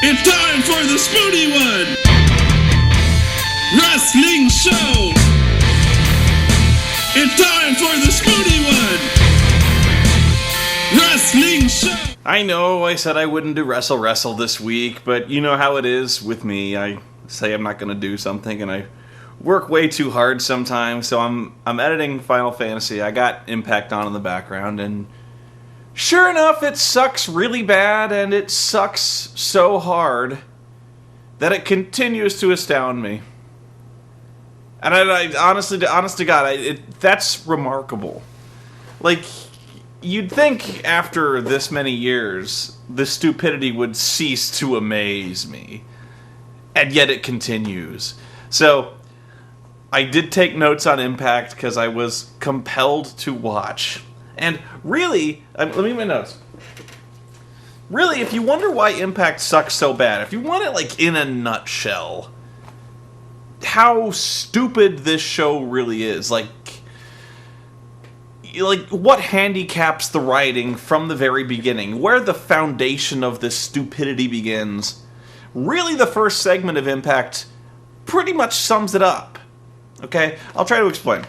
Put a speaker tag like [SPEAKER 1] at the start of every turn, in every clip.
[SPEAKER 1] It's time for the Spoony One! Wrestling Show! It's time for the Spoony One! Wrestling Show!
[SPEAKER 2] I know I said I wouldn't do Wrestle this week, but you know how it is with me. I say I'm not going to do something, and I work way too hard sometimes, so I'm editing Final Fantasy. I got Impact on in the background, and sure enough, it sucks really bad, and it sucks so hard that it continues to astound me. And I honest to God, that's remarkable. Like, you'd think after this many years, the stupidity would cease to amaze me. And yet it continues. So, I did take notes on Impact because I was compelled to watch. And really, let me get my notes. Really, if you wonder why Impact sucks so bad, if you want it like in a nutshell, how stupid this show really is. Like what handicaps the writing from the very beginning, where the foundation of this stupidity begins. Really, the first segment of Impact pretty much sums it up. Okay? I'll try to explain.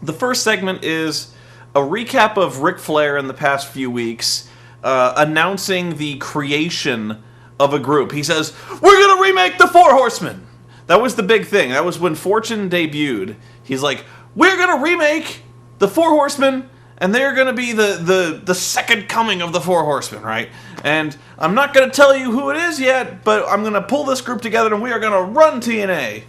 [SPEAKER 2] The first segment is a recap of Ric Flair in the past few weeks, announcing the creation of a group. He says, "We're gonna remake the Four Horsemen!" That was the big thing. That was when Fortune debuted. He's like, "We're gonna remake the Four Horsemen, and they're gonna be the second coming of the Four Horsemen, right? And I'm not gonna tell you who it is yet, but I'm gonna pull this group together, and we are gonna run TNA."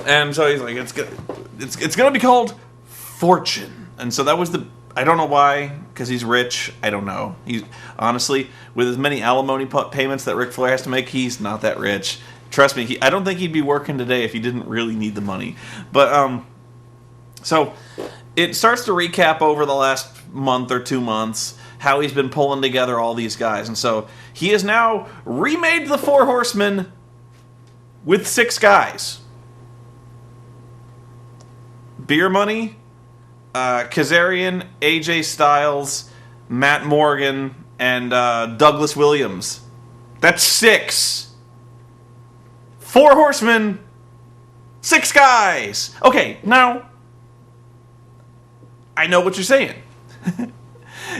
[SPEAKER 2] And so he's like, it's gonna be called Fortune. And so that was I don't know why, because he's rich. I don't know. He's honestly, with as many alimony payments that Ric Flair has to make, he's not that rich. Trust me, I don't think he'd be working today if he didn't really need the money. But so it starts to recap over the last month or 2 months how he's been pulling together all these guys. And so he has now remade the Four Horsemen with 6 guys. Beer Money, Kazarian, AJ Styles, Matt Morgan, and Douglas Williams. That's 6. 4 Horsemen, 6 guys. Okay, now I know what you're saying.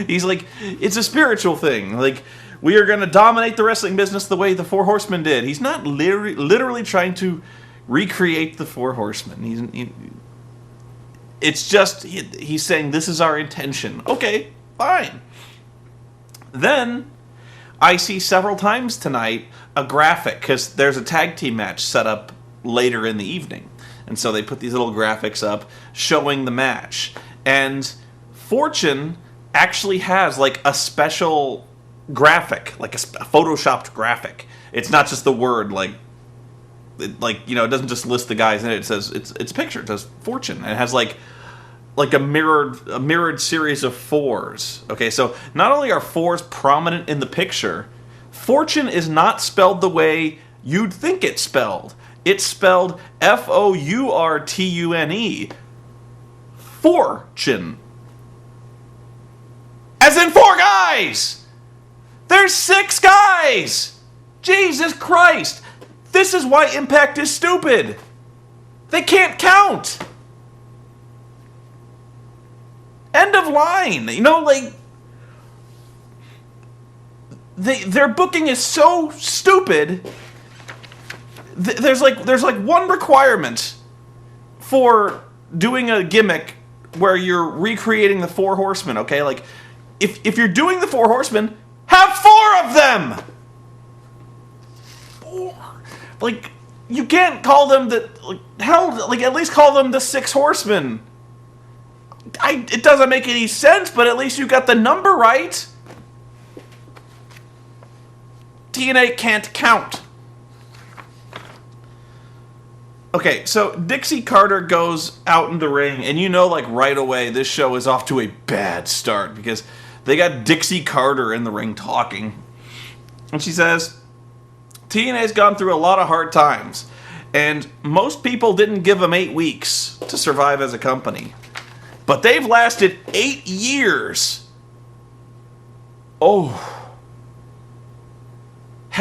[SPEAKER 2] He's like, it's a spiritual thing. Like, we are going to dominate the wrestling business the way the Four Horsemen did. He's not literally trying to recreate the Four Horsemen. It's just, he's saying, this is our intention. Okay, fine. Then, I see several times tonight a graphic, because there's a tag team match set up later in the evening. And so they put these little graphics up showing the match. And Fortune actually has like a special graphic, like a photoshopped graphic. It's not just the word, it doesn't just list the guys in it. It says, it's a picture. It says Fortune. And it has like a mirrored series of 4s. Okay, so not only are 4s prominent in the picture, Fortune is not spelled the way you'd think it's spelled. It's spelled Fourtune. Fortune. As in 4 guys! There's 6 guys! Jesus Christ! This is why Impact is stupid! They can't count! End of line! Their booking is so stupid. There's one requirement for doing a gimmick where you're recreating the Four Horsemen, okay? Like, if you're doing the Four Horsemen, have 4 of them! 4. Like, you can't call them at least call them the 6 Horsemen. It doesn't make any sense, but at least you got the number right. TNA can't count. Okay, so Dixie Carter goes out in the ring, and right away, this show is off to a bad start, because they got Dixie Carter in the ring talking. And she says, TNA's gone through a lot of hard times, and most people didn't give them 8 weeks to survive as a company. But they've lasted 8 years. Oh.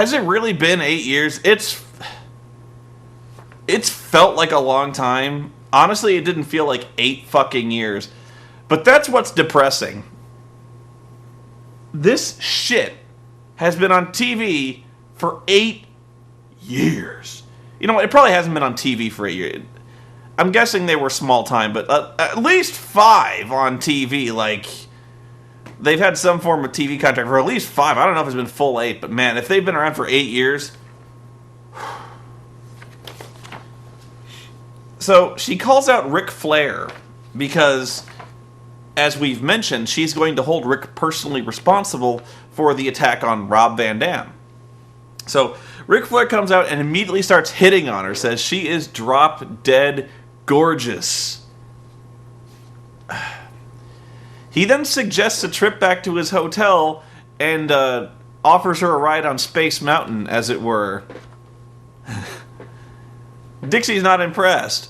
[SPEAKER 2] has it really been 8 years? It's felt like a long time. Honestly, it didn't feel like 8 fucking years. But that's what's depressing. This shit has been on TV for 8 years. You know what? It probably hasn't been on TV for 8 years. I'm guessing they were small time, but at least 5 on TV. Like, they've had some form of TV contract for at least 5. I don't know if it's been full 8, but man, if they've been around for 8 years. So she calls out Ric Flair because, as we've mentioned, she's going to hold Ric personally responsible for the attack on Rob Van Dam. So Ric Flair comes out and immediately starts hitting on her, says she is drop dead gorgeous. He then suggests a trip back to his hotel and offers her a ride on Space Mountain, as it were. Dixie's not impressed.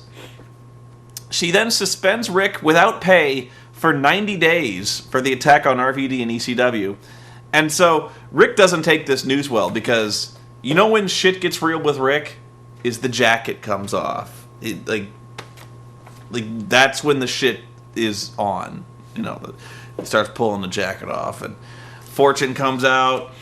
[SPEAKER 2] She then suspends Rick without pay for 90 days for the attack on RVD and ECW. And so Rick doesn't take this news well, because you know when shit gets real with Rick is the jacket comes off. Like that's when the shit is on. You know, he starts pulling the jacket off, and Fortune comes out.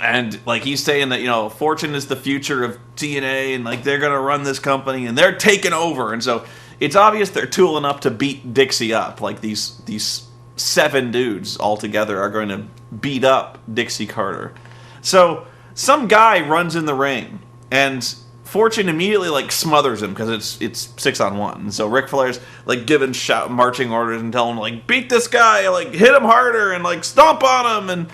[SPEAKER 2] And, like, he's saying that, you know, Fortune is the future of TNA, and, like, they're going to run this company, and they're taking over. And so it's obvious they're tooling up to beat Dixie up. Like, these 7 dudes all together are going to beat up Dixie Carter. So some guy runs in the ring, and Fortune immediately, like, smothers him, because it's 6-on-1. And so Ric Flair's, like, giving marching orders and telling him, like, beat this guy, like, hit him harder, and, like, stomp on him, and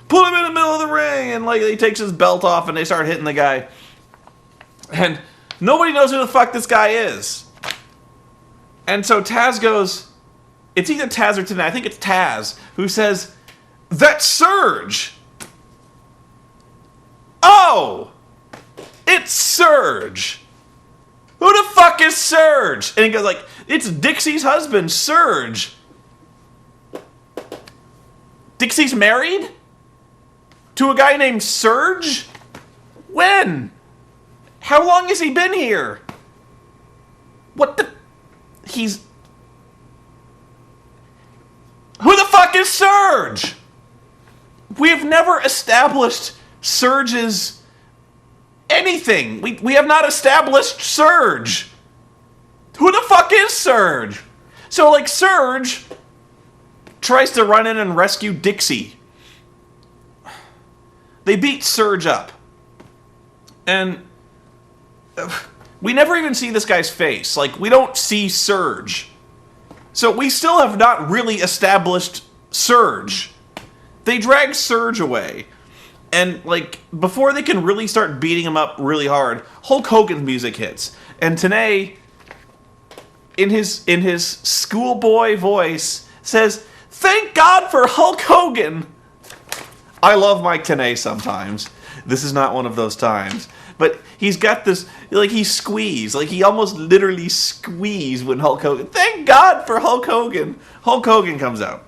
[SPEAKER 2] put him in the middle of the ring, and like he takes his belt off and they start hitting the guy. And nobody knows who the fuck this guy is. And so Taz goes, it's either Taz or TNA, I think it's Taz, who says, "That's Surge!" Oh! It's Surge! Who the fuck is Surge? And he goes like, it's Dixie's husband, Surge. Dixie's married? To a guy named Surge? When? How long has he been here? What the... He's... Who the fuck is Surge? We have never established Surge's... anything. We have not established Surge. Who the fuck is Surge? So, like, Surge tries to run in and rescue Dixie. They beat Surge up. And we never even see this guy's face. Like, we don't see Surge. So we still have not really established Surge. They drag Surge away. And, like, before they can really start beating him up really hard, Hulk Hogan's music hits. And TNA, in his schoolboy voice, says, "Thank God for Hulk Hogan." I love Mike TNA sometimes. This is not one of those times. But he's got this, like, he squeezed. Like, he almost literally squeezed when Hulk Hogan... Thank God for Hulk Hogan. Hulk Hogan comes out.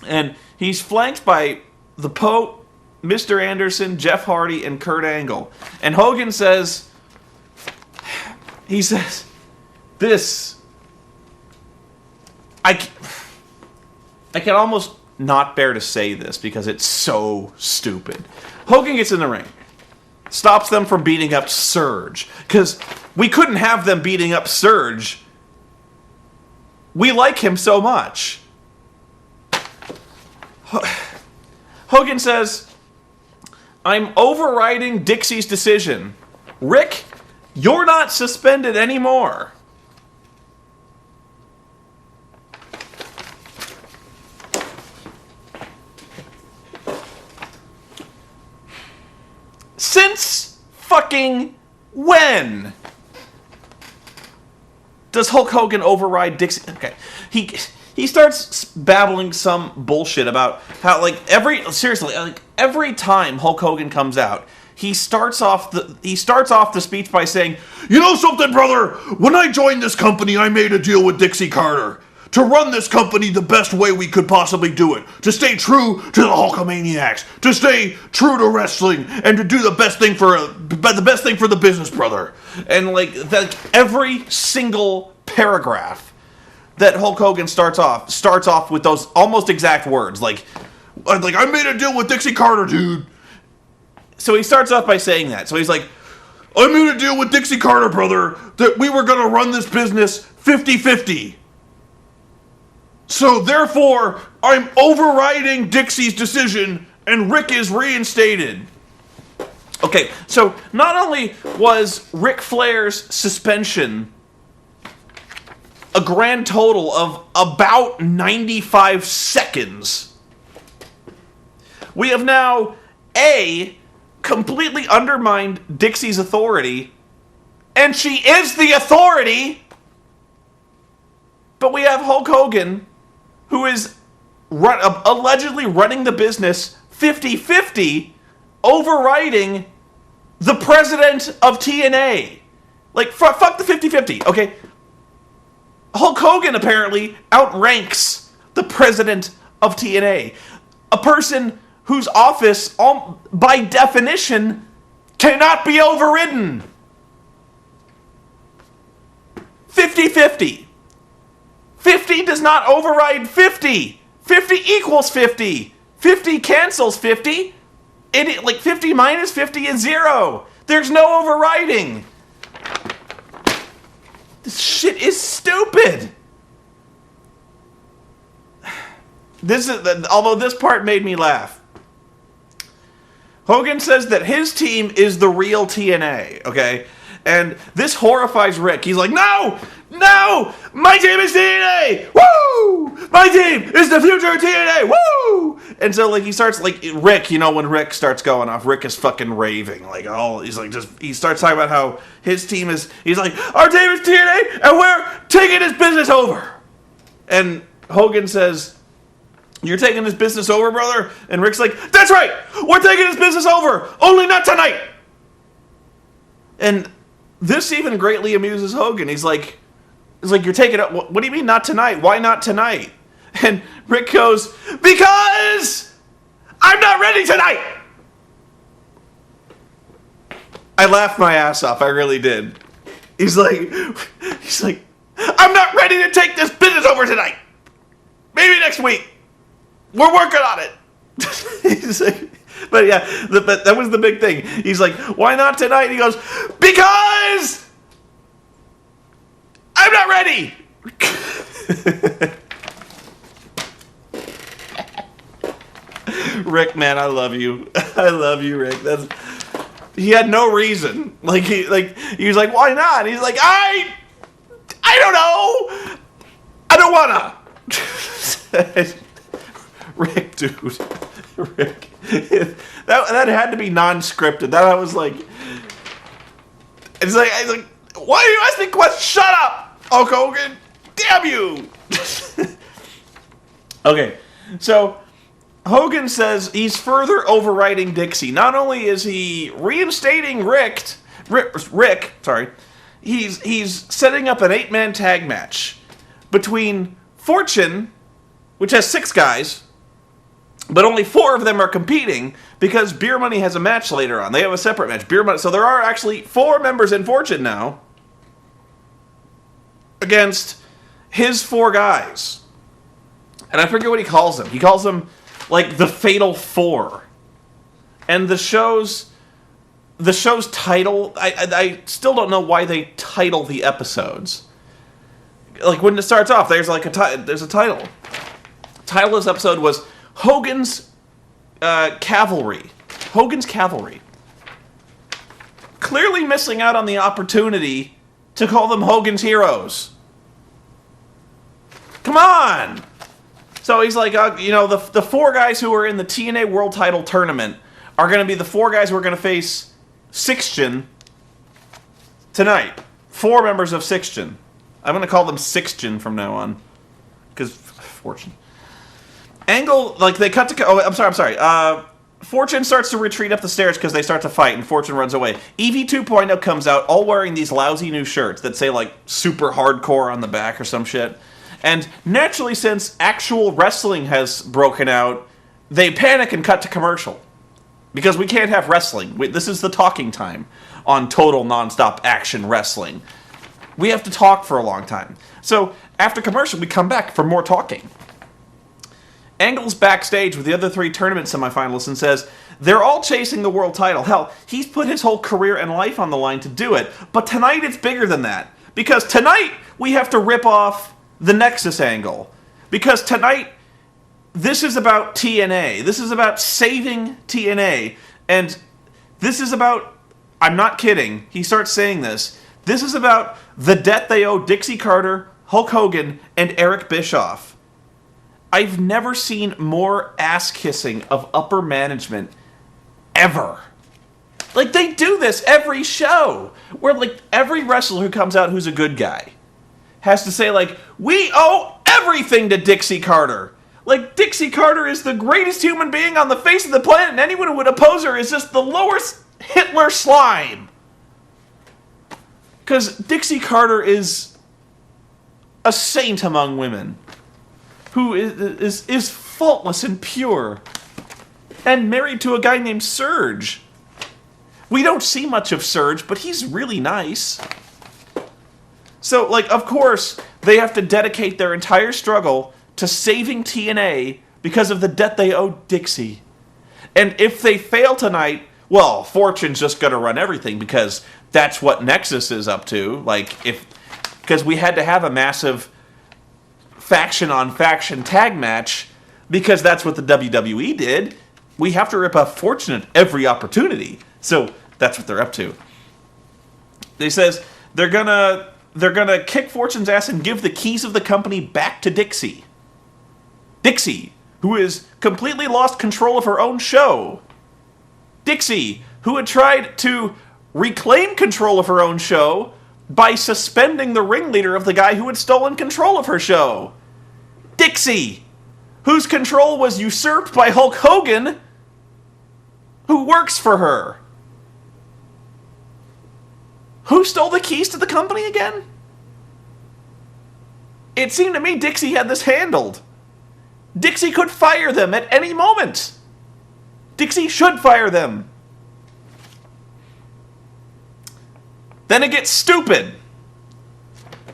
[SPEAKER 2] And he's flanked by the Pope, Mr. Anderson, Jeff Hardy, and Kurt Angle. And Hogan says... He says... This... I can almost... not bear to say this because it's so stupid. Hogan gets in the ring, stops them from beating up Surge, because we couldn't have them beating up Surge. We like him so much. Hogan says, "I'm overriding Dixie's decision. Rick, you're not suspended anymore." Since fucking when does Hulk Hogan override Dixie? Okay, he starts babbling some bullshit about how, like, every time Hulk Hogan comes out, he starts off the speech by saying, "You know something, brother? When I joined this company, I made a deal with Dixie Carter to run this company the best way we could possibly do it, to stay true to the Hulkamaniacs, to stay true to wrestling, and to do the best thing for the business, brother. And like every single paragraph that Hulk Hogan starts off with those almost exact words, like I made a deal with Dixie Carter, dude. So he starts off by saying that. So he's like, I made a deal with Dixie Carter, brother, that we were going to run this business 50-50. So therefore, I'm overriding Dixie's decision, and Rick is reinstated. Okay, so not only was Ric Flair's suspension a grand total of about 95 seconds, we have now, A, completely undermined Dixie's authority, and she is the authority, but we have Hulk Hogan, who is allegedly running the business 50-50, overriding the president of TNA. Like, fuck the 50-50, okay? Hulk Hogan apparently outranks the president of TNA. A person whose office, by definition, cannot be overridden. 50-50. 50 does not override 50. 50 equals 50. 50 cancels 50. 50 minus 50 is 0. There's no overriding. This shit is stupid. Although this part made me laugh. Hogan says that his team is the real TNA, okay? And this horrifies Rick. He's like, no! My team is TNA! Woo! My team is the future of TNA! Woo! And so, like, he starts, like, Rick, when Rick starts going off, Rick is fucking raving. Like, he starts talking about how his team is, he's like, our team is TNA, and we're taking this business over! And Hogan says, you're taking this business over, brother? And Rick's like, that's right! We're taking this business over! Only not tonight! And this even greatly amuses Hogan. He's like, you're taking it. What do you mean not tonight? Why not tonight? And Rick goes, because I'm not ready tonight! I laughed my ass off. I really did. He's like, I'm not ready to take this business over tonight. Maybe next week. We're working on it. He's like, but yeah, that was the big thing. He's like, why not tonight? He goes, because I'm not ready. Rick, man, I love you. I love you, Rick. He had no reason. He was like, why not? He's like, I don't know. I don't wanna. Rick, dude. Rick. That had to be non-scripted. That was like... It's like, why do you ask me questions? Shut up, Hulk Hogan. Damn you. Okay, so Hogan says he's further overriding Dixie. Not only is he reinstating Rick, he's setting up an 8-man tag match between Fortune, which has 6 guys, but only 4 of them are competing because Beer Money has a match later on. They have a separate match. Beer Money. So there are actually 4 members in Fortune now against his 4 guys. And I forget what he calls them. He calls them, like, the Fatal 4. And the show's title, I still don't know why they title the episodes. Like, when it starts off, there's a title. The title of this episode was Hogan's Cavalry. Hogan's Cavalry. Clearly missing out on the opportunity to call them Hogan's Heroes. Come on! So he's like, the 4 guys who are in the TNA World Title Tournament are going to be the 4 guys who are going to face Sixgen tonight. 4 members of Sixgen. I'm going to call them Sixgen from now on. Because, Fortune. Angle, they cut to... Oh, I'm sorry. Fortune starts to retreat up the stairs because they start to fight, and Fortune runs away. EV 2.0 comes out, all wearing these lousy new shirts that say, super hardcore on the back or some shit. And naturally, since actual wrestling has broken out, they panic and cut to commercial. Because we can't have wrestling. This is the talking time on total nonstop action wrestling. We have to talk for a long time. So, after commercial, we come back for more talking. Angle's backstage with the other 3 tournament semifinalists and says, they're all chasing the world title. Hell, he's put his whole career and life on the line to do it. But tonight it's bigger than that. Because tonight we have to rip off the Nexus angle. Because tonight, this is about TNA. This is about saving TNA. And this is about, I'm not kidding, he starts saying this, this is about the debt they owe Dixie Carter, Hulk Hogan, and Eric Bischoff. I've never seen more ass-kissing of upper management ever. Like, they do this every show, where, like, every wrestler who comes out who's a good guy has to say, like, we owe everything to Dixie Carter. Like, Dixie Carter is the greatest human being on the face of the planet, and anyone who would oppose her is just the lowest Hitler slime. Because Dixie Carter is a saint among women, who is faultless and pure, and married to a guy named Serge. We don't see much of Serge, but he's really nice. So, like, of course, they have to dedicate their entire struggle to saving TNA because of the debt they owe Dixie. And if they fail tonight, well, Fortune's just gonna run everything, because that's what Nexus is up to. Like, because we had to have a massive faction-on-faction tag match, because that's what the WWE did. We have to rip off Fortune at every opportunity. So that's what they're up to. They says they're gonna kick Fortune's ass and give the keys of the company back to Dixie. Dixie, who has completely lost control of her own show. Dixie, who had tried to reclaim control of her own show by suspending the ringleader of the guy who had stolen control of her show. Dixie, whose control was usurped by Hulk Hogan, who works for her. Who stole the keys to the company again? It seemed to me Dixie had this handled. Dixie could fire them at any moment. Dixie should fire them. Then it gets stupid.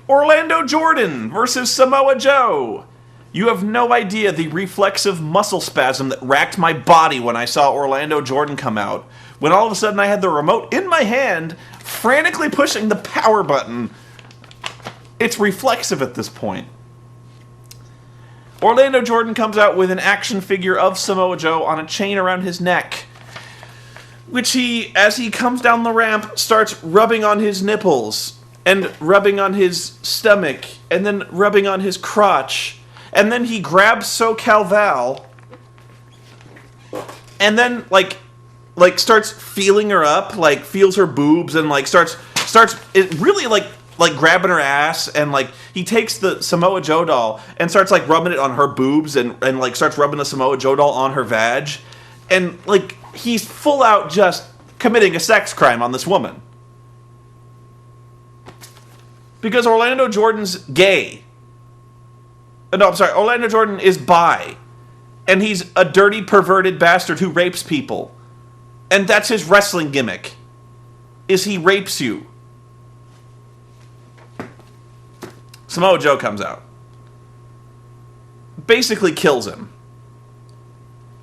[SPEAKER 2] Orlando Jordan versus Samoa Joe. You have no idea the reflexive muscle spasm that racked my body when I saw Orlando Jordan come out. When all of a sudden I had the remote in my hand, frantically pushing the power button. It's reflexive at this point. Orlando Jordan comes out with an action figure of Samoa Joe on a chain around his neck, which he, as he comes down the ramp, starts rubbing on his nipples, and rubbing on his stomach, and then rubbing on his crotch, and then he grabs SoCal Val, and then, like starts feeling her up, like, feels her boobs, and, like, starts it really, like grabbing her ass, and, like, he takes the Samoa Joe doll and starts, like, rubbing it on her boobs, and like, starts rubbing the Samoa Joe doll on her vag, and, like, he's full out just committing a sex crime on this woman. Because Orlando Jordan's gay. No, I'm sorry, Orlando Jordan is bi. And he's a dirty, perverted bastard who rapes people. And that's his wrestling gimmick, is he rapes you. Samoa Joe comes out. Basically kills him.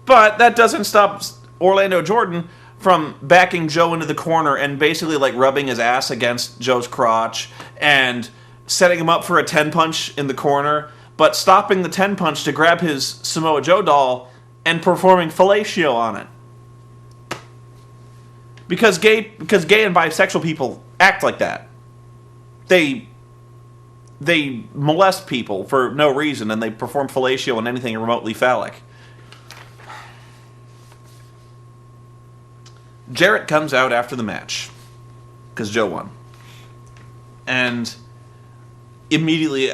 [SPEAKER 2] But that doesn't stop Orlando Jordan from backing Joe into the corner and basically, like, rubbing his ass against Joe's crotch and setting him up for a 10-punch in the corner, but stopping the 10-punch to grab his Samoa Joe doll and performing fellatio on it. Because gay and bisexual people act like that. They molest people for no reason, and they perform fellatio on anything remotely phallic. Jarrett comes out after the match, because Joe won. And immediately,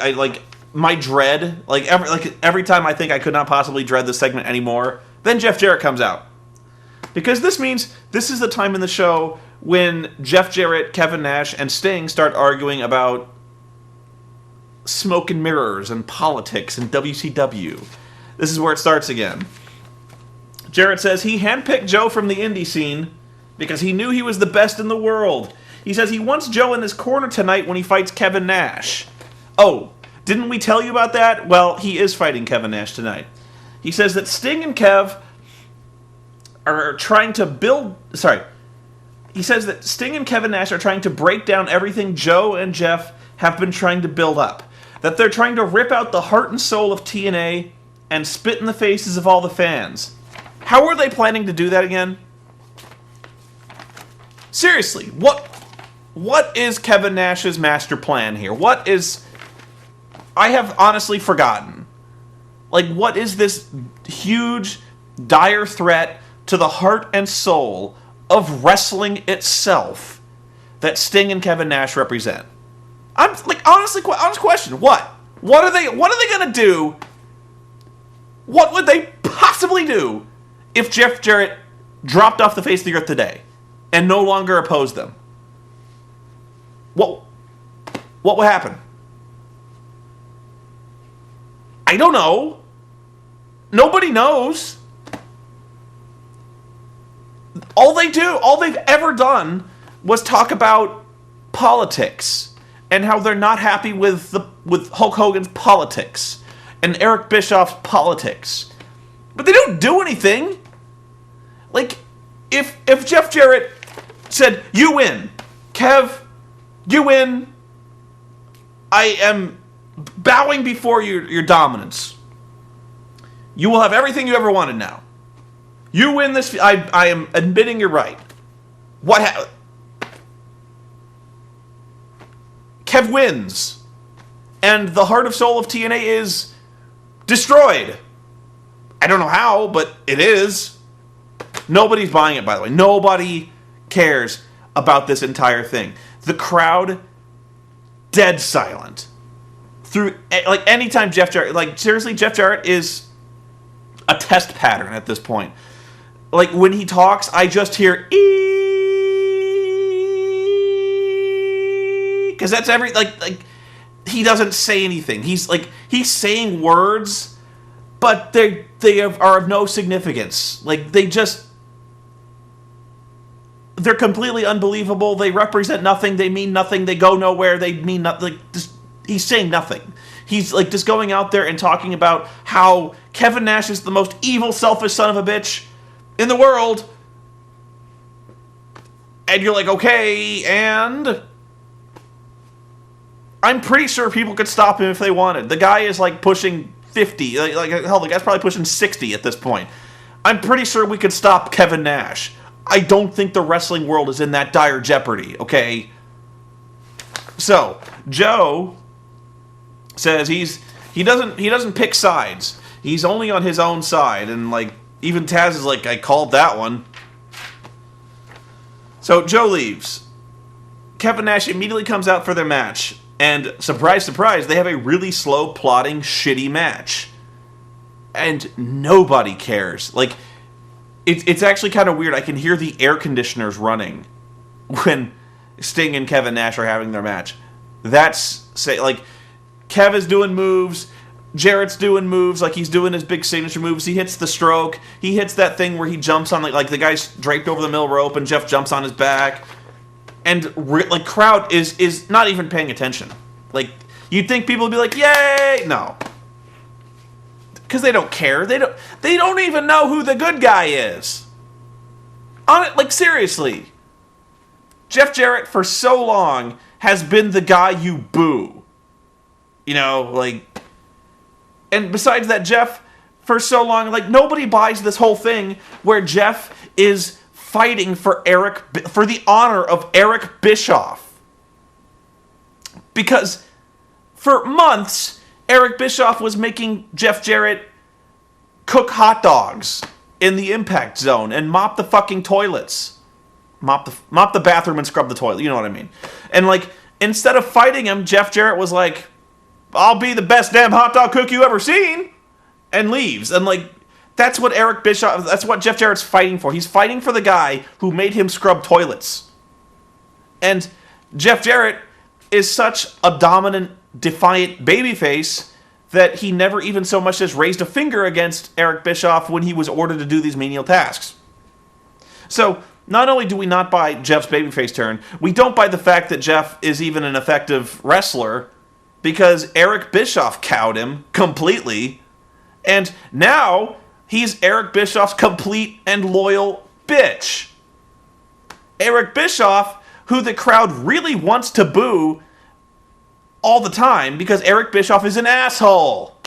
[SPEAKER 2] my dread, every time I think I could not possibly dread this segment anymore, then Jeff Jarrett comes out. Because this means this is the time in the show when Jeff Jarrett, Kevin Nash, and Sting start arguing about smoke and mirrors and politics and WCW. This is where it starts again. Jarrett says he handpicked Joe from the indie scene because he knew he was the best in the world. He says he wants Joe in his corner tonight when he fights Kevin Nash. Oh, didn't we tell you about that? Well, he is fighting Kevin Nash tonight. He says that Sting and Kev are trying to build... Sorry. He says that Sting and Kevin Nash are trying to break down everything Joe and Jeff have been trying to build up. That they're trying to rip out the heart and soul of TNA and spit in the faces of all the fans. How are they planning to do that again? Seriously, what is Kevin Nash's master plan here? What is... I have honestly forgotten. Like, what is this huge, dire threat to the heart and soul of wrestling itself that Sting and Kevin Nash represent? I'm like, honest question. What? What are they gonna do? What would they possibly do if Jeff Jarrett dropped off the face of the earth today and no longer opposed them? What would happen? I don't know. Nobody knows. All they've ever done was talk about politics and how they're not happy with Hulk Hogan's politics and Eric Bischoff's politics. But they don't do anything. Like, if Jeff Jarrett said, "You win, Kev, you win. I am bowing before your dominance. You will have everything you ever wanted now. You win this. I am admitting you're right." Kev wins. And the heart of soul of TNA is destroyed. I don't know how, but it is. Nobody's buying it, by the way. Nobody cares about this entire thing. The crowd, dead silent. Through, like, anytime Jeff Jarrett, like, seriously, Jeff Jarrett is a test pattern at this point. Like, when he talks, I just hear eeeeee, because that's like he doesn't say anything. He's saying words, but they are of no significance. Like, they're completely unbelievable. They represent nothing. They mean nothing. They go nowhere. They mean nothing. He's saying nothing. He's like just going out there and talking about how Kevin Nash is the most evil, selfish son of a bitch in the world. And you're like, okay, and I'm pretty sure people could stop him if they wanted. The guy is like pushing 50. Like hell, the guy's probably pushing 60 at this point. I'm pretty sure we could stop Kevin Nash. I don't think the wrestling world is in that dire jeopardy, okay? So, Joe says he doesn't pick sides. He's only on his own side, and like even Taz is like, I called that one. So Joe leaves. Kevin Nash immediately comes out for their match, and surprise, surprise, they have a really slow, plodding, shitty match, and nobody cares. Like, it's actually kind of weird. I can hear the air conditioners running when Sting and Kevin Nash are having their match. Like, Kev is doing moves, Jarrett's doing moves, like he's doing his big signature moves. He hits the stroke. He hits that thing where he jumps on, like the guy's draped over the middle rope and Jeff jumps on his back. And like, crowd is not even paying attention. Like, you'd think people would be like, yay! No. Because they don't care. They don't even know who the good guy is. Like, seriously. Jeff Jarrett for so long has been the guy you boo. You know, like, and besides that, Jeff, for so long, like, nobody buys this whole thing where Jeff is fighting for the honor of Eric Bischoff. Because for months, Eric Bischoff was making Jeff Jarrett cook hot dogs in the impact zone and mop the fucking toilets. Mop the bathroom and scrub the toilet, you know what I mean. And like, instead of fighting him, Jeff Jarrett was like, I'll be the best damn hot dog cook you ever seen, and leaves. And like, that's what Jeff Jarrett's fighting for. He's fighting for the guy who made him scrub toilets. And Jeff Jarrett is such a dominant defiant babyface that he never even so much as raised a finger against Eric Bischoff when he was ordered to do these menial tasks. So, not only do we not buy Jeff's babyface turn, we don't buy the fact that Jeff is even an effective wrestler because Eric Bischoff cowed him completely. And now he's Eric Bischoff's complete and loyal bitch. Eric Bischoff, who the crowd really wants to boo all the time because Eric Bischoff is an asshole.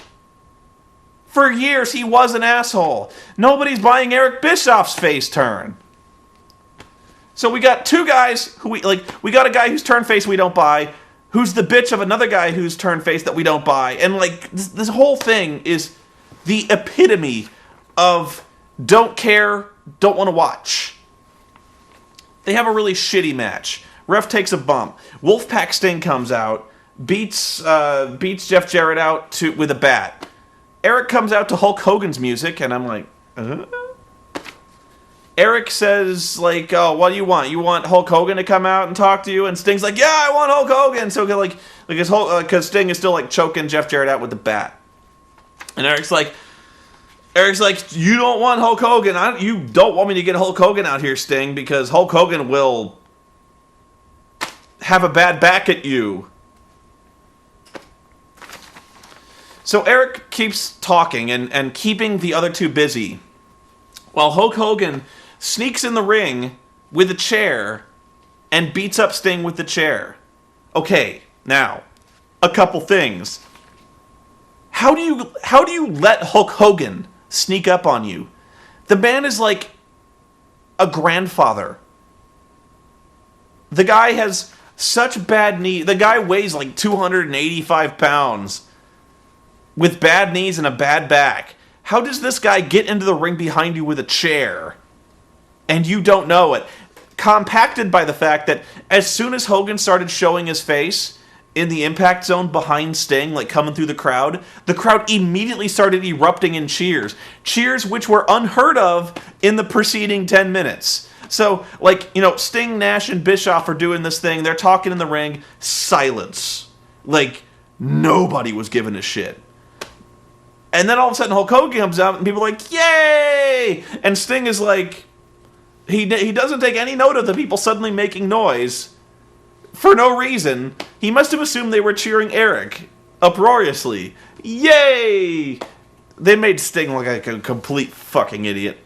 [SPEAKER 2] For years he was an asshole. Nobody's buying Eric Bischoff's face turn. So we got two guys who we got a guy whose turn face we don't buy, who's the bitch of another guy whose turn face that we don't buy. And this whole thing is the epitome of don't care, don't want to watch. They have a really shitty match. Ref takes a bump. Wolfpack Sting comes out, beats Jeff Jarrett out with a bat. Eric comes out to Hulk Hogan's music, and I'm like, Eric says, oh, what do you want? You want Hulk Hogan to come out and talk to you? And Sting's like, yeah, I want Hulk Hogan. So, because Sting is still, choking Jeff Jarrett out with the bat. And Eric's like, you don't want Hulk Hogan. You don't want me to get Hulk Hogan out here, Sting, because Hulk Hogan will have a bad back at you. So Eric keeps talking and keeping the other two busy, while Hulk Hogan sneaks in the ring with a chair and beats up Sting with the chair. Okay, now, a couple things. How do you let Hulk Hogan sneak up on you? The man is like a grandfather. The guy has such bad knees. The guy weighs 285 pounds with bad knees and a bad back. How does this guy get into the ring behind you with a chair and you don't know it? Compacted by the fact that as soon as Hogan started showing his face in the impact zone behind Sting, coming through the crowd immediately started erupting in cheers. Cheers which were unheard of in the preceding 10 minutes. So, Sting, Nash, and Bischoff are doing this thing. They're talking in the ring. Silence. Nobody was giving a shit. And then all of a sudden Hulk Hogan comes out and people are like, yay! And Sting is he doesn't take any note of the people suddenly making noise for no reason. He must have assumed they were cheering Eric uproariously. Yay! They made Sting look like a complete fucking idiot.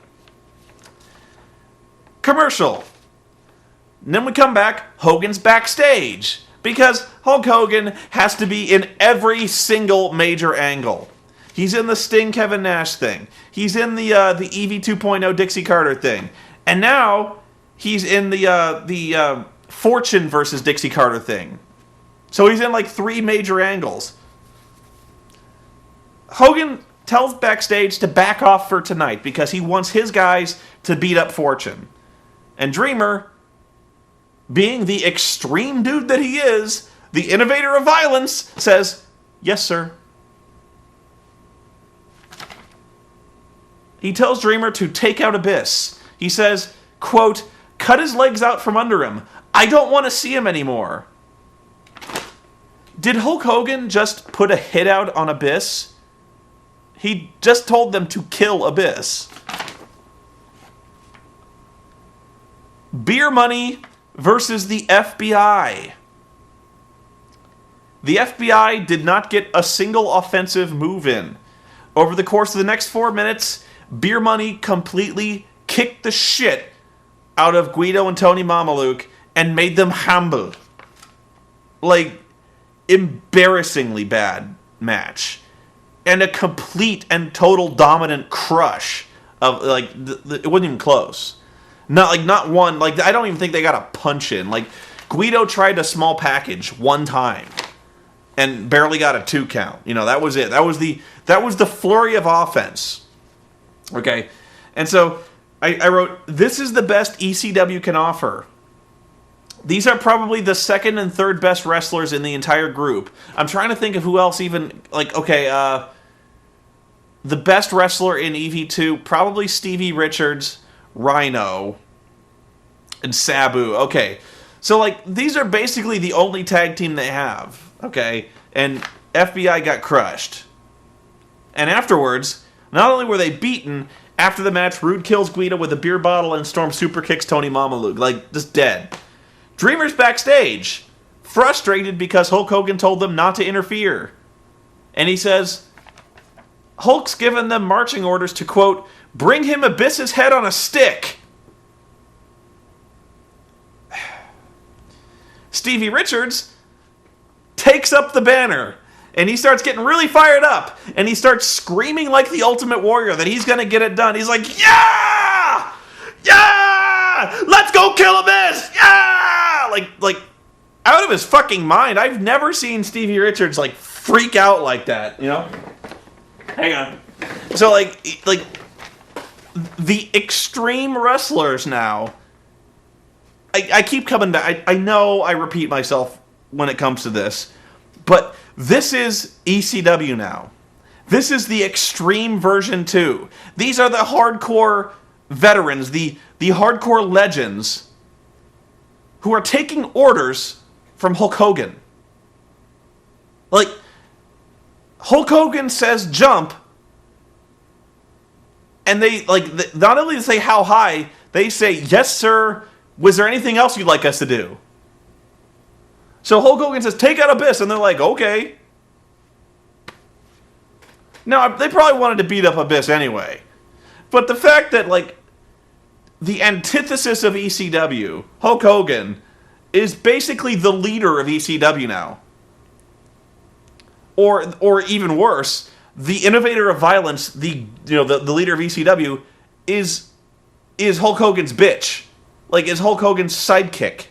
[SPEAKER 2] Commercial. And then we come back, Hogan's backstage. Because Hulk Hogan has to be in every single major angle. He's in the Sting Kevin Nash thing. He's in the EV 2.0 Dixie Carter thing. And now he's in the Fortune versus Dixie Carter thing. So he's in 3 major angles. Hogan tells backstage to back off for tonight because he wants his guys to beat up Fortune. And Dreamer, being the extreme dude that he is, the innovator of violence, says, yes, sir. He tells Dreamer to take out Abyss. He says, quote, cut his legs out from under him. I don't want to see him anymore. Did Hulk Hogan just put a hit out on Abyss? He just told them to kill Abyss. Beer Money versus the FBI. The FBI did not get a single offensive move in. Over the course of the next 4 minutes, Beer Money completely kicked the shit out of Guido and Tony Mamaluke and made them humble. Embarrassingly bad match. And a complete and total dominant crush of, it wasn't even close. Not one, I don't even think they got a punch in. Guido tried a small package one time and barely got a 2 count. That was it. That was the flurry of offense. Okay, and so I wrote, this is the best ECW can offer. These are probably the second and third best wrestlers in the entire group. I'm trying to think of who else even, the best wrestler in EV2, probably Stevie Richards, Rhino, and Sabu. Okay, so, these are basically the only tag team they have, okay? and FBI got crushed. And afterwards, not only were they beaten, after the match, Rude kills Guido with a beer bottle and Storm super kicks Tony Mamaluke, like, just dead. Dreamer's backstage, frustrated because Hulk Hogan told them not to interfere. And he says, Hulk's given them marching orders to, quote, bring him Abyss's head on a stick. Stevie Richards takes up the banner, and he starts getting really fired up, and he starts screaming like the Ultimate Warrior that he's going to get it done. He's like, yeah! Yeah! Let's go kill Abyss! Yeah! Like, out of his fucking mind. I've never seen Stevie Richards, like, freak out like that, you know? Hang on. So, like, the extreme wrestlers now, I keep coming back. I know I repeat myself when it comes to this, but this is ECW now. This is the extreme version 2. These are the hardcore veterans, the hardcore legends who are taking orders from Hulk Hogan. Like, Hulk Hogan says jump, and they, like, not only say how high, they say, yes, sir, was there anything else you'd like us to do? So Hulk Hogan says, take out Abyss, and they're like, okay. Now, they probably wanted to beat up Abyss anyway. But the fact that, like, the antithesis of ECW, Hulk Hogan, is basically the leader of ECW now. Or even worse, the innovator of violence, the leader of ECW, is Hulk Hogan's bitch. Like, is Hulk Hogan's sidekick.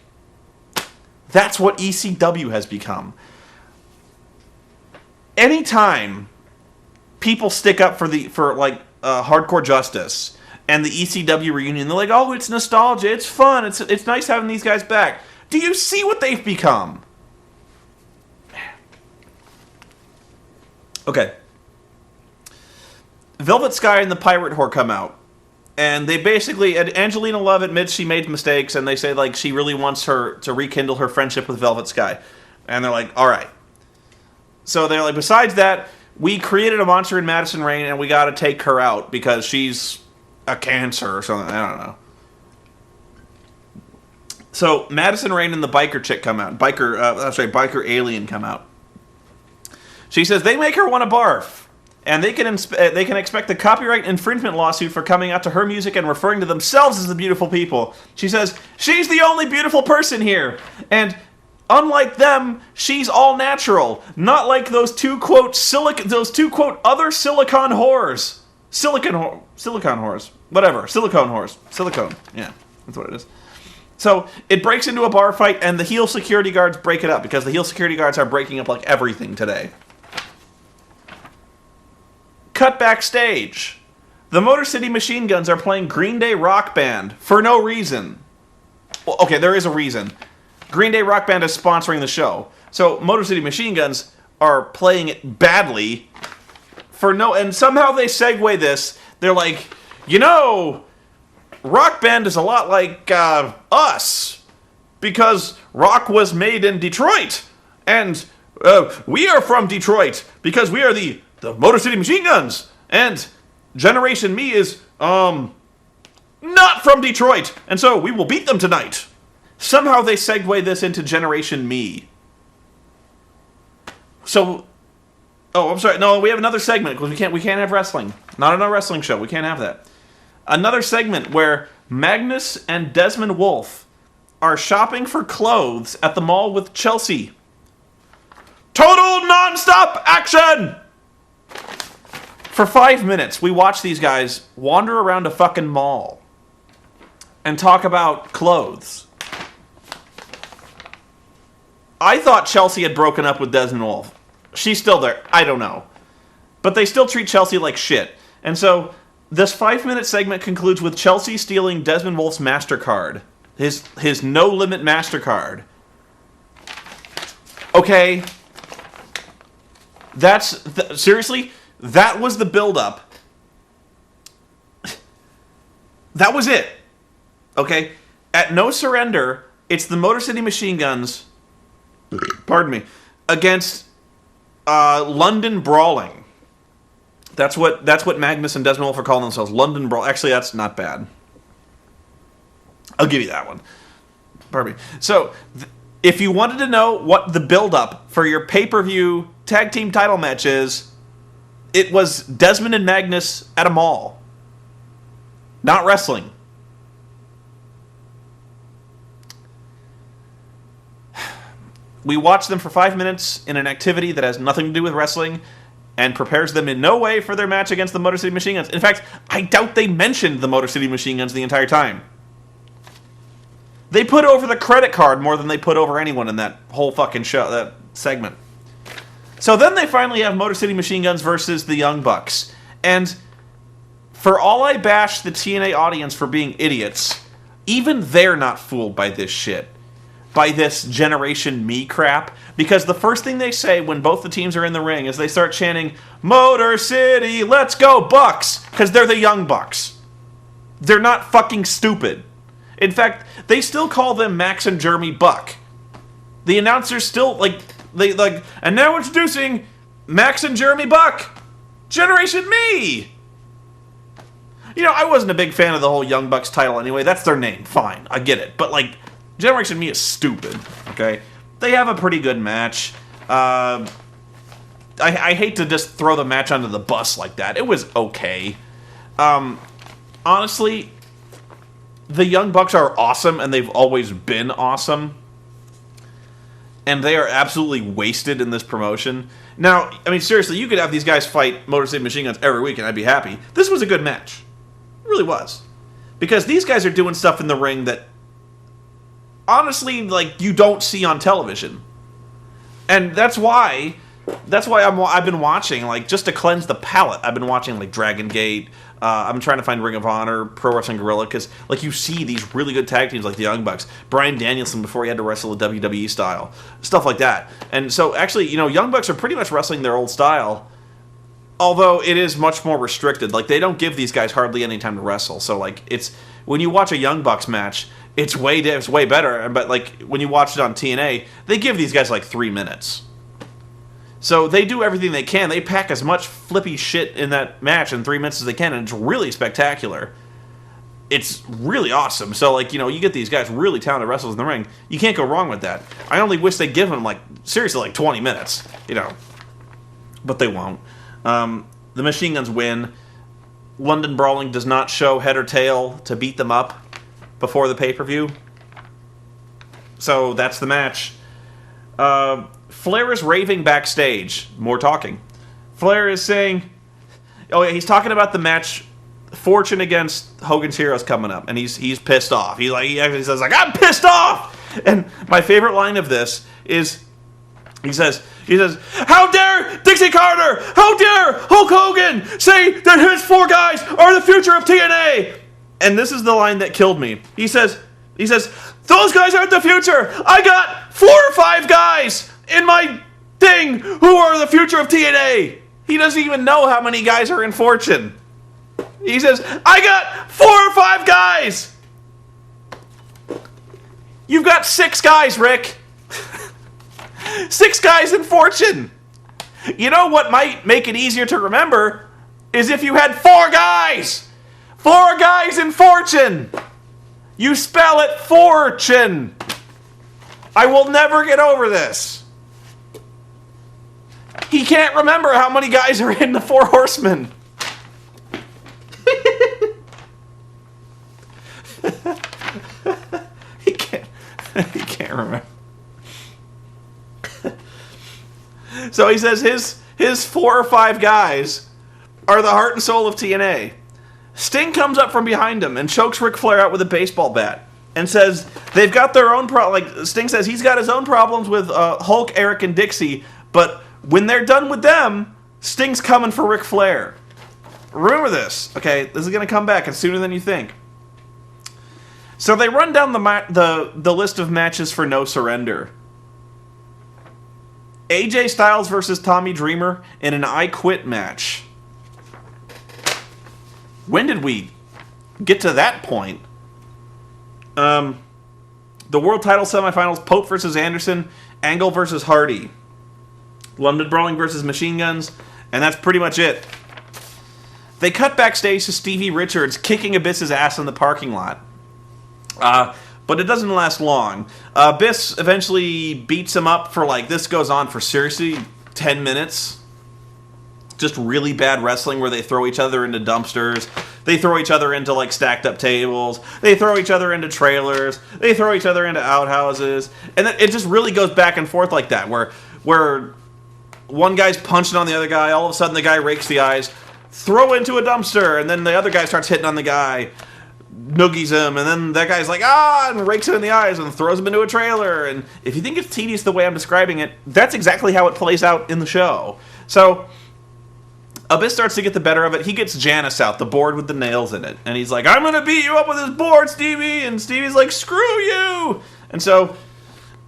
[SPEAKER 2] That's what ECW has become. Anytime people stick up for hardcore justice and the ECW reunion, they're like, oh, it's nostalgia, it's fun, it's nice having these guys back. Do you see what they've become? Okay. Velvet Sky and the Pirate Whore come out. And they basically, Angelina Love admits she made mistakes, and they say, like, she really wants her to rekindle her friendship with Velvet Sky. And they're like, all right. So they're like, besides that, we created a monster in Madison Rayne, and we got to take her out because she's a cancer or something. I don't know. So Madison Rayne and the biker chick come out. Biker alien come out. She says they make her want to barf. And they can expect a copyright infringement lawsuit for coming out to her music and referring to themselves as the beautiful people. She says, she's the only beautiful person here. And unlike them, she's all natural. Not like those two, quote, other silicon whores. Silicon whores. Whatever. Silicone whores. Silicone. Yeah, that's what it is. So it breaks into a bar fight, and the heel security guards break it up, because the heel security guards are breaking up like everything today. Cut backstage. The Motor City Machine Guns are playing Green Day Rock Band for no reason. Well, okay, there is a reason. Green Day Rock Band is sponsoring the show. So Motor City Machine Guns are playing it badly and somehow they segue this. They're like, Rock Band is a lot like us, because rock was made in Detroit, and we are from Detroit because we are the Motor City Machine Guns, and Generation Me is, not from Detroit, and so we will beat them tonight. Somehow they segue this into Generation Me. So, I'm sorry, no, we have another segment, because we can't have wrestling. Not on a wrestling show, we can't have that. Another segment where Magnus and Desmond Wolfe are shopping for clothes at the mall with Chelsea. Total non-stop action! For 5 minutes, we watch these guys wander around a fucking mall and talk about clothes. I thought Chelsea had broken up with Desmond Wolfe. She's still there. I don't know. But they still treat Chelsea like shit. And so, this 5-minute segment concludes with Chelsea stealing Desmond Wolfe's MasterCard. His no-limit MasterCard. Okay. Seriously? That was the build-up. That was it. Okay? At No Surrender, it's the Motor City Machine Guns, pardon me, against London Brawling. That's what Magnus and Desmond Wolf are calling themselves. London Brawl. Actually, that's not bad. I'll give you that one. Pardon me. So, if you wanted to know what the build-up for your pay-per-view tag team title match is, it was Desmond and Magnus at a mall. Not wrestling. We watched them for 5 minutes in an activity that has nothing to do with wrestling and prepares them in no way for their match against the Motor City Machine Guns. In fact, I doubt they mentioned the Motor City Machine Guns the entire time. They put over the credit card more than they put over anyone in that whole fucking show, that segment. So then they finally have Motor City Machine Guns versus the Young Bucks. And for all I bash the TNA audience for being idiots, even they're not fooled by this shit. By this Generation Me crap. Because the first thing they say when both the teams are in the ring is they start chanting, Motor City, let's go Bucks! Because they're the Young Bucks. They're not fucking stupid. In fact, they still call them Max and Jeremy Buck. The announcers still, and now introducing Max and Jeremy Buck, Generation Me! You know, I wasn't a big fan of the whole Young Bucks title anyway. That's their name. Fine. I get it. But, Generation Me is stupid. Okay? They have a pretty good match. I hate to just throw the match under the bus like that. It was okay. Honestly, the Young Bucks are awesome, and they've always been awesome. And they are absolutely wasted in this promotion. Now, I mean, seriously, you could have these guys fight Motor City Machine Guns every week, and I'd be happy. This was a good match. It really was. Because these guys are doing stuff in the ring that, honestly, you don't see on television. And that's why I've been watching, just to cleanse the palate, I've been watching, Dragon Gate. I'm trying to find Ring of Honor, Pro Wrestling Guerrilla, because, you see these really good tag teams like the Young Bucks. Bryan Danielson before he had to wrestle a WWE style. Stuff like that. And so, actually, Young Bucks are pretty much wrestling their old style, although it is much more restricted. They don't give these guys hardly any time to wrestle. So, it's... When you watch a Young Bucks match, it's way better. But, when you watch it on TNA, they give these guys, 3 minutes. So they do everything they can. They pack as much flippy shit in that match in 3 minutes as they can, and it's really spectacular. It's really awesome. So, you get these guys really talented wrestlers in the ring. You can't go wrong with that. I only wish they'd give them, seriously, 20 minutes. But they won't. The Machine Guns win. London Brawling does not show head or tail to beat them up before the pay-per-view. So that's the match. Flair is raving backstage. More talking. Flair is saying... Oh, yeah, he's talking about the match Fortune against Hogan's Heroes coming up, and he's pissed off. He actually says, I'm pissed off! And my favorite line of this is... He says, how dare Dixie Carter, how dare Hulk Hogan say that his 4 guys are the future of TNA? And this is the line that killed me. He says, those guys aren't the future. I got 4 or 5 guys in my thing who are the future of TNA. He doesn't even know how many guys are in Fortune. He says, I got 4 or 5 guys. You've got 6 guys, Rick. 6 guys in Fortune. You know what might make it easier to remember is if you had 4 guys. 4 guys in Fortune. You spell it Fortune. I will never get over this. He can't remember how many guys are in the 4 Horsemen. He can't remember. So he says his 4 or 5 guys are the heart and soul of TNA. Sting comes up from behind him and chokes Ric Flair out with a baseball bat and says they've got their own Sting says he's got his own problems with Hulk, Eric, and Dixie, but when they're done with them, Sting's coming for Ric Flair. Remember this, okay? This is going to come back and sooner than you think. So they run down the list of matches for No Surrender. AJ Styles versus Tommy Dreamer in an I Quit match. When did we get to that point? The world title semifinals, Pope versus Anderson, Angle versus Hardy. London Brawling versus Machine Guns, and that's pretty much it. They cut backstage to Stevie Richards kicking Abyss's ass in the parking lot. But it doesn't last long. Abyss eventually beats him up for, this goes on for seriously 10 minutes. Just really bad wrestling where they throw each other into dumpsters. They throw each other into, stacked up tables. They throw each other into trailers. They throw each other into outhouses. And then it just really goes back and forth like that, where one guy's punching on the other guy, all of a sudden the guy rakes the eyes, throw into a dumpster, and then the other guy starts hitting on the guy, noogies him, and then that guy's like, and rakes him in the eyes and throws him into a trailer. And if you think it's tedious the way I'm describing it, that's exactly how it plays out in the show. So Abyss starts to get the better of it. He gets Janice out, the board with the nails in it, and he's like, I'm gonna beat you up with this board, Stevie. And Stevie's like, screw you. And so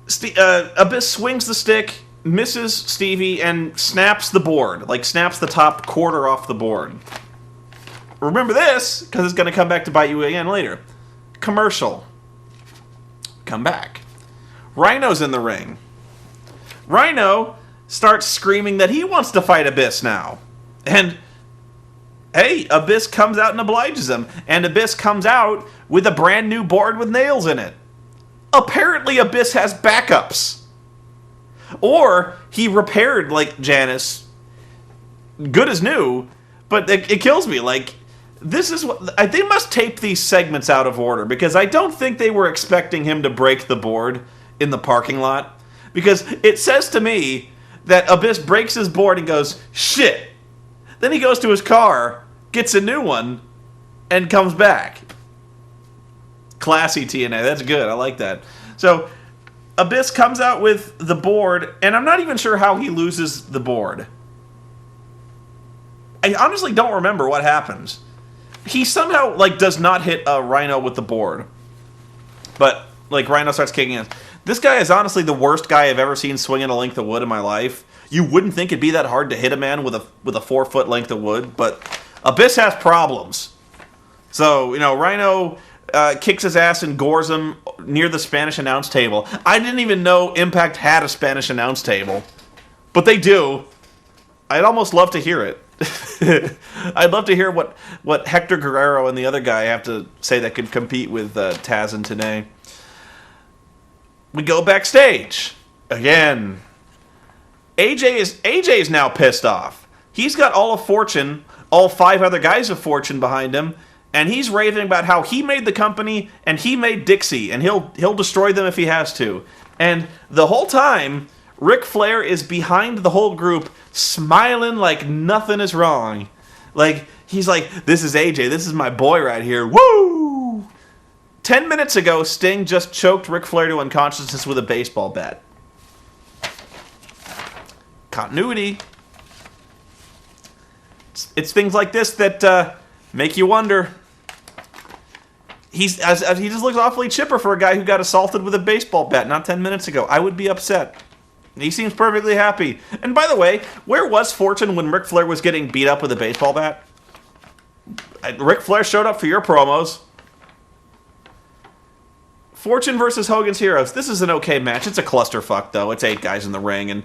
[SPEAKER 2] Abyss swings the stick, misses Stevie, and snaps the board, snaps the top quarter off the board. Remember this, because it's going to come back to bite you again later. Commercial. Come back. Rhino's in the ring. Rhino starts screaming that he wants to fight Abyss now. And, hey, Abyss comes out and obliges him. And Abyss comes out with a brand new board with nails in it. Apparently Abyss has backups. Or he repaired, Janice, good as new, but it kills me. This is what they must tape these segments out of order, because I don't think they were expecting him to break the board in the parking lot, because it says to me that Abyss breaks his board and goes, shit. Then he goes to his car, gets a new one, and comes back. Classy TNA. That's good. I like that. So Abyss comes out with the board, and I'm not even sure how he loses the board. I honestly don't remember what happens. He somehow, does not hit Rhino with the board. But, Rhino starts kicking him. This guy is honestly the worst guy I've ever seen swinging a length of wood in my life. You wouldn't think it'd be that hard to hit a man with a 4-foot length of wood, but Abyss has problems. So, Rhino kicks his ass and gores him near the Spanish announce table. I didn't even know Impact had a Spanish announce table. But they do. I'd almost love to hear it. I'd love to hear what Hector Guerrero and the other guy have to say that could compete with Taz and Tenay. We go backstage. Again. AJ is now pissed off. He's got all of Fortune, all 5 other guys of Fortune behind him, and he's raving about how he made the company and he made Dixie, and he'll destroy them if he has to. And the whole time, Ric Flair is behind the whole group, smiling like nothing is wrong. He's like, this is AJ, this is my boy right here, woo! 10 minutes ago, Sting just choked Ric Flair to unconsciousness with a baseball bat. Continuity. It's things like this that make you wonder. He just looks awfully chipper for a guy who got assaulted with a baseball bat not 10 minutes ago. I would be upset. He seems perfectly happy. And by the way, where was Fortune when Ric Flair was getting beat up with a baseball bat? Ric Flair showed up for your promos. Fortune versus Hogan's Heroes. This is an okay match. It's a clusterfuck, though. It's 8 guys in the ring, and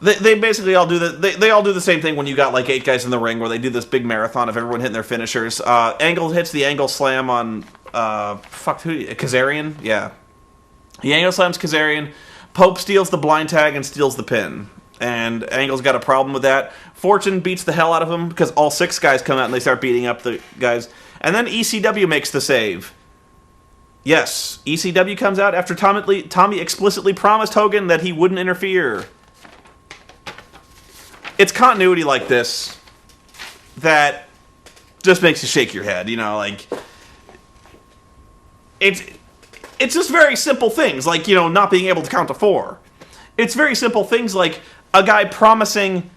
[SPEAKER 2] they basically all do they all do the same thing when you got 8 guys in the ring, where they do this big marathon of everyone hitting their finishers. Angle hits the angle slam on Kazarian. Yeah, he angle slams Kazarian. Pope steals the blind tag and steals the pin. And Angle's got a problem with that. Fortune beats the hell out of him because all 6 guys come out and they start beating up the guys. And then ECW makes the save. Yes, ECW comes out after Tommy explicitly promised Hogan that he wouldn't interfere. It's continuity like this that just makes you shake your head, It's just very simple things, not being able to count to 4. It's very simple things like a guy promising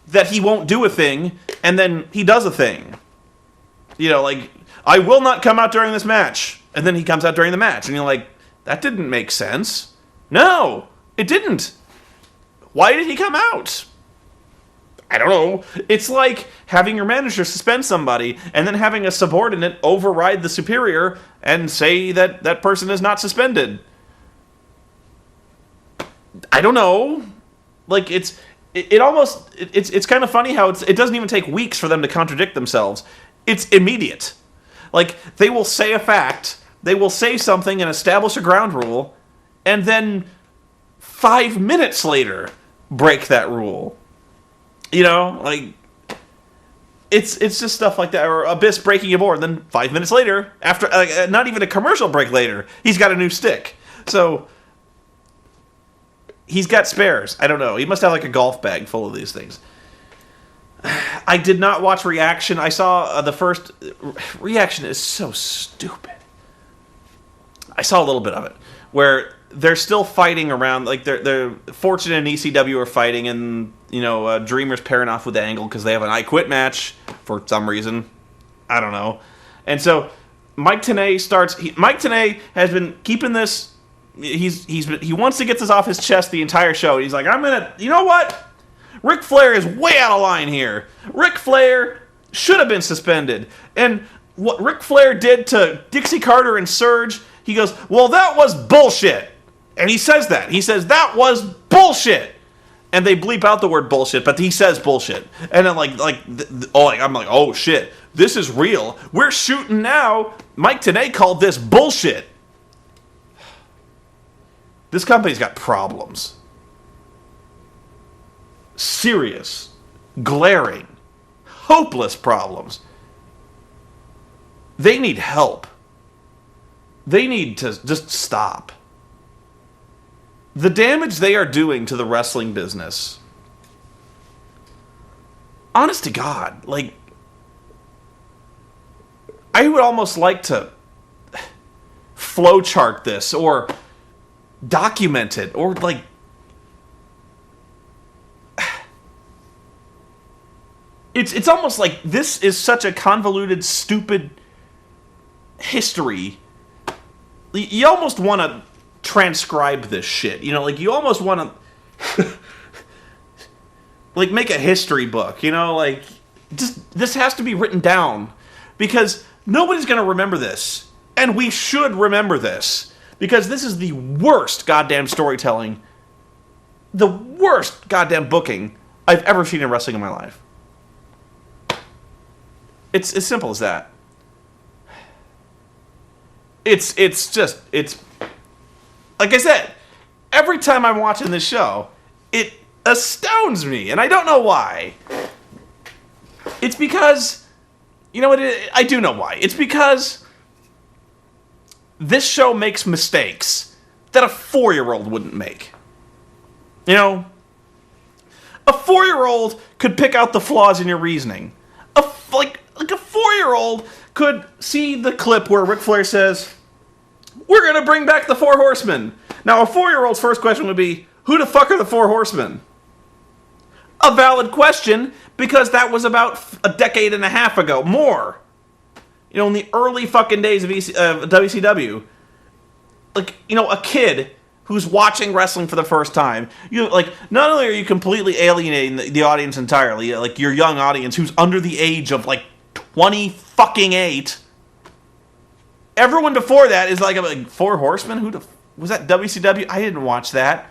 [SPEAKER 2] that he won't do a thing, and then he does a thing. I will not come out during this match, and then he comes out during the match, and you're like, that didn't make sense. No, it didn't. Why did he come out? I don't know. It's like having your manager suspend somebody and then having a subordinate override the superior and say that that person is not suspended. I don't know. Like it's kind of funny how it doesn't even take weeks for them to contradict themselves. It's immediate. Like, they will say a fact, they will say something and establish a ground rule, and then 5 minutes later break that rule. You know, like, it's just stuff like that. Or Abyss breaking a board, then 5 minutes later, after not even a commercial break later, he's got a new stick. So he's got spares. I don't know. He must have like a golf bag full of these things. I did not watch Reaction. I saw the first... Reaction is so stupid. I saw a little bit of it, where they're still fighting around, like, they're Fortune and ECW are fighting, and, you know, Dreamer's pairing off with Angle because they have an I Quit match for some reason. I don't know. And so Mike Tenay starts... Mike Tenay has been keeping this... He wants to get this off his chest the entire show. He's like, I'm gonna... You know what? Ric Flair is way out of line here. Ric Flair should have been suspended. And what Ric Flair did to Dixie Carter and Surge, he goes, well, that was bullshit. And he says that. He says, that was bullshit. And they bleep out the word bullshit, but he says bullshit. And then I'm like, oh shit, this is real. We're shooting now. Mike Tenay called this bullshit. This company's got problems. Serious, glaring, hopeless problems. They need help. They need to just stop. The damage they are doing to the wrestling business. Honest to God, like, I would almost like to flowchart this or document it or like It's almost like this is such a convoluted, stupid history. You almost want to transcribe this shit. You know, like, you almost want to like, make a history book, you know, like, just this has to be written down because nobody's going to remember this. And we should remember this because this is the worst goddamn storytelling, the worst goddamn booking I've ever seen in wrestling in my life. It's as simple as that. It's like I said, every time I'm watching this show, it astounds me, and I don't know why. It's because, you know what, I do know why. It's because this show makes mistakes that a 4-year-old wouldn't make. You know, a 4-year-old could pick out the flaws in your reasoning. Like a 4-year-old could see the clip where Ric Flair says, we're going to bring back the 4 Horsemen. Now, a 4-year-old's first question would be, who the fuck are the 4 Horsemen? A valid question, because that was about a decade and a half ago. More. You know, in the early fucking days of WCW. Like, you know, a kid who's watching wrestling for the first time, you like, not only are you completely alienating the audience entirely, like your young audience who's under the age of like 28, everyone before that is like 4 Horsemen. Was that WCW? I didn't watch that.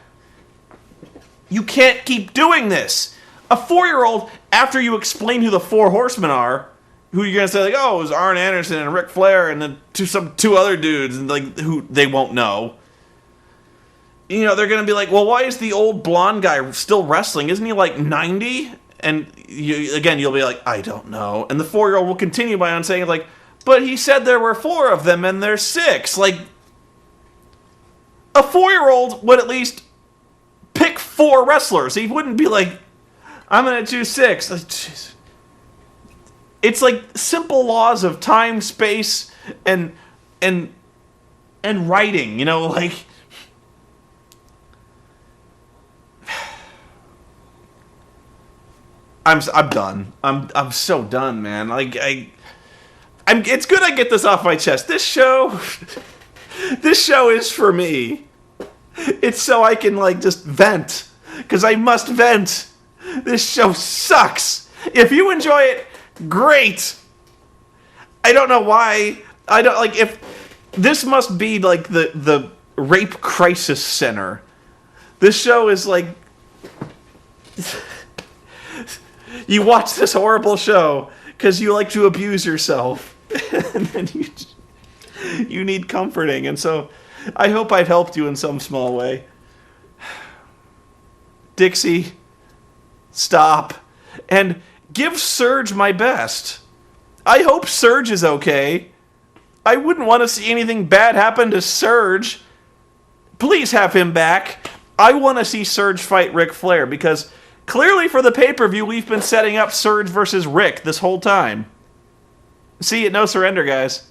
[SPEAKER 2] You can't keep doing this. A 4-year-old, after you explain who the 4 Horsemen are, who you're gonna say like, oh, it was Arn Anderson and Ric Flair and then two other dudes and like who they won't know. You know, they're going to be like, well, why is the old blonde guy still wrestling? Isn't he like 90? And you'll be like, I don't know. And the 4-year-old will continue by on saying like, but he said there were 4 of them and there's 6. Like, a 4-year-old would at least pick 4 wrestlers. He wouldn't be like, I'm going to choose 6. Like, geez. It's like simple laws of time, space, and writing, you know, like, I'm done. I'm so done, man. Like it's good I get this off my chest. This show is for me. It's so I can like just vent, because I must vent. This show sucks. If you enjoy it, great. I don't know why. I don't like if this must be like the rape crisis center. This show is like You watch this horrible show because you like to abuse yourself. And then you need comforting. And so I hope I've helped you in some small way. Dixie, stop. And give Surge my best. I hope Surge is okay. I wouldn't want to see anything bad happen to Surge. Please have him back. I want to see Surge fight Ric Flair because clearly for the pay-per-view we've been setting up Surge versus Ric this whole time. See you at No Surrender, guys.